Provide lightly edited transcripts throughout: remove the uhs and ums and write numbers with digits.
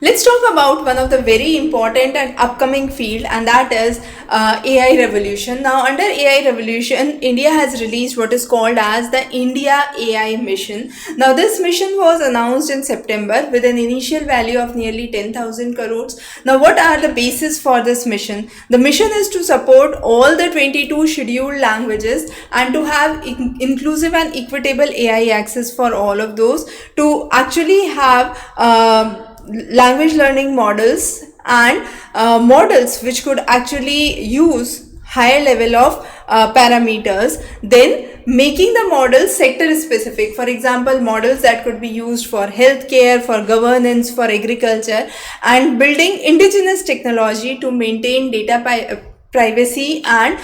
Let's talk about one of the very important and upcoming field, and that is AI revolution. Now, under AI revolution, India has released what is called as the India AI mission. Now, this mission was announced in September with an initial value of nearly 10,000 crores. Now, what are the basis for this mission? The mission is to support all the 22 scheduled languages and to have inclusive and equitable AI access for all of those, to actually have language learning models and models which could actually use higher level of parameters, then making the models sector specific. For example, models that could be used for healthcare, for governance, for agriculture, and building indigenous technology to maintain data privacy and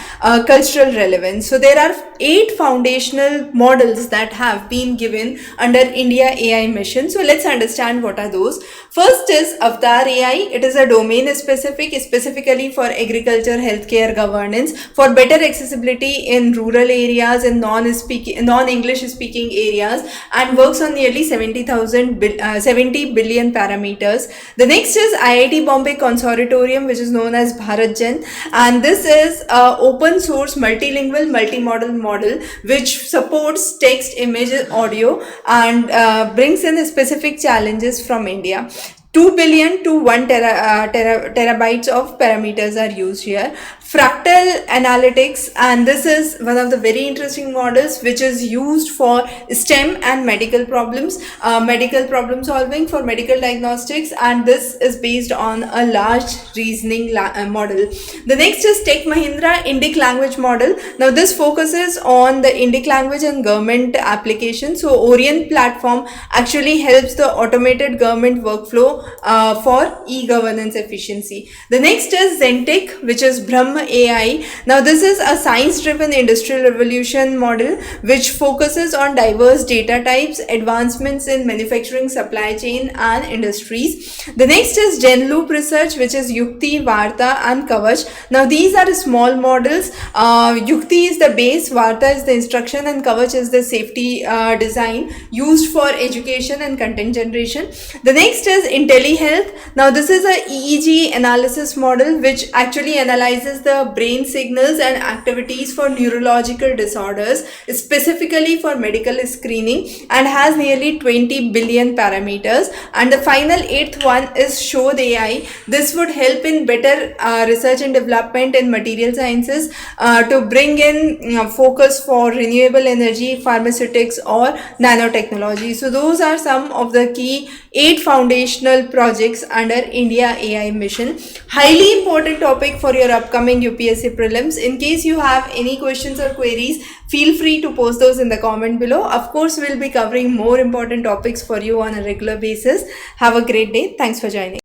cultural relevance. So there are 8 foundational models that have been given under India AI mission. So let's understand what are those. First is Avatar AI. It is a domain specifically for agriculture, healthcare, governance, for better accessibility in rural areas and non-English speaking areas, and works on nearly 70 billion parameters. The next is IIT Bombay Consortium, which is known as BharatGen, and this is a open source multilingual multimodal model which supports text, image, audio, and brings in specific challenges from India. 2 billion to 1 terabytes of parameters are used here. Fractal analytics, and this is one of the very interesting models which is used for STEM and medical problems, medical problem solving for medical diagnostics, and this is based on a large reasoning model. The next is Tech Mahindra Indic language model. Now this focuses on the Indic language and government applications. So Orient platform actually helps the automated government workflow for e-governance efficiency. The next is Zentic, which is Brahma AI. Now this is a science-driven industrial revolution model which focuses on diverse data types, advancements in manufacturing, supply chain, and industries. The next is GenLoop Research, which is Yukti, Varta, and Kavach. Now these are small models. Yukti is the base, Varta is the instruction, and Kavach is the safety design used for education and content generation. The next is IntelliHealth. Now this is a EEG analysis model which actually analyzes the brain signals and activities for neurological disorders, specifically for medical screening, and has nearly 20 billion parameters. And the final 8th one is Shodh AI. This would help in better research and development in material sciences, to bring in focus for renewable energy, pharmaceutics, or nanotechnology. So those are some of the key 8 foundational projects under India AI mission. Highly important topic for your upcoming UPSC prelims. In case you have any questions or queries, feel free to post those in the comment below. Of course, we'll be covering more important topics for you on a regular basis. Have a great day. Thanks for joining.